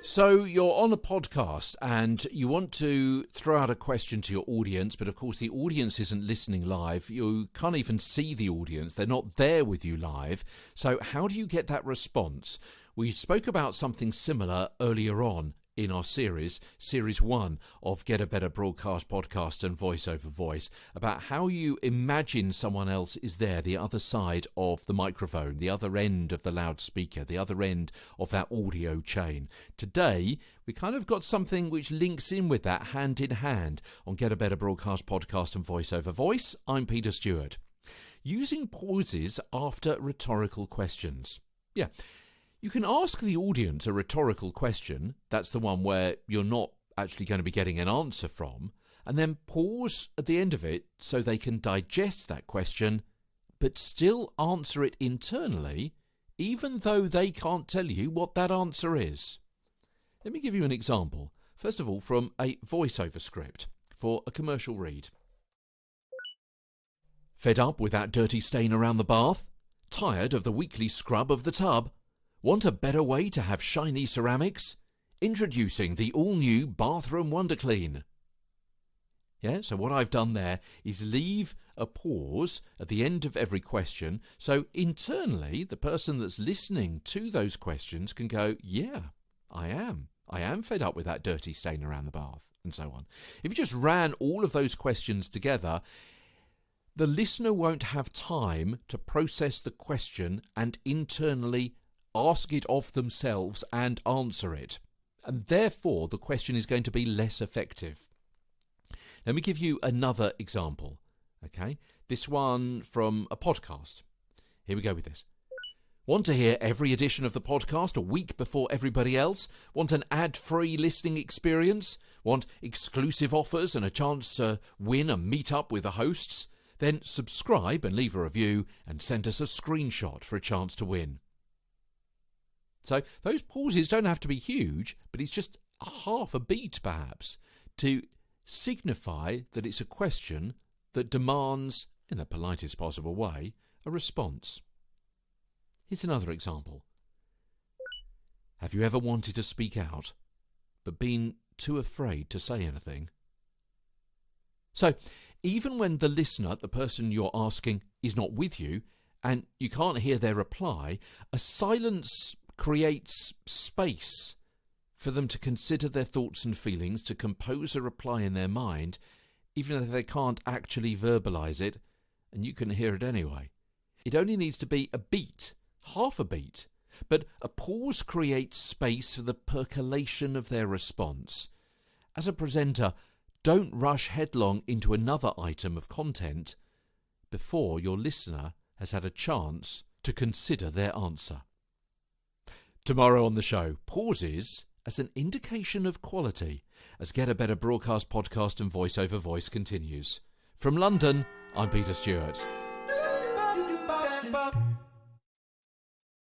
So you're on a podcast and you want to throw out a question to your audience, but of course the audience isn't listening live. You can't even see the audience. They're not there with you live. So how do you get that response? We spoke about something similar earlier on in our series 1 of Get a Better Broadcast Podcast and Voice Over Voice, about how you imagine someone else is there, the other side of the microphone, the other end of the loudspeaker, the other end of that audio chain. Today, we kind of got something which links in with that hand in hand on Get a Better Broadcast Podcast and Voice Over Voice. I'm Peter Stewart. Using pauses after rhetorical questions. Yeah. You can ask the audience a rhetorical question, that's the one where you're not actually going to be getting an answer from, and then pause at the end of it so they can digest that question, but still answer it internally, even though they can't tell you what that answer is. Let me give you an example, first of all from a voiceover script for a commercial read. Fed up with that dirty stain around the bath? Tired of the weekly scrub of the tub? Want a better way to have shiny ceramics? Introducing the all-new Bathroom Wonder Clean. Yeah, so what I've done there is leave a pause at the end of every question, so internally the person that's listening to those questions can go, yeah, I am fed up with that dirty stain around the bath, and so on. If you just ran all of those questions together, the listener won't have time to process the question and internally ask it of themselves and answer it. And therefore, the question is going to be less effective. Let me give you another example. Okay, this one from a podcast. Here we go with this. Want to hear every edition of the podcast a week before everybody else? Want an ad-free listening experience? Want exclusive offers and a chance to win a meet-up with the hosts? Then subscribe and leave a review and send us a screenshot for a chance to win. So those pauses don't have to be huge, but it's just half a beat perhaps to signify that it's a question that demands, in the politest possible way, a response. Here's another example. Have you ever wanted to speak out, but been too afraid to say anything? So even when the listener, the person you're asking, is not with you, and you can't hear their reply, a silence creates space for them to consider their thoughts and feelings, to compose a reply in their mind, even if they can't actually verbalise it, and you can hear it anyway. It only needs to be a beat, half a beat, but a pause creates space for the percolation of their response. As a presenter, don't rush headlong into another item of content before your listener has had a chance to consider their answer. Tomorrow on the show, pauses as an indication of quality as Get a Better Broadcast Podcast and Voice Over Voice continues. From London, I'm Peter Stewart.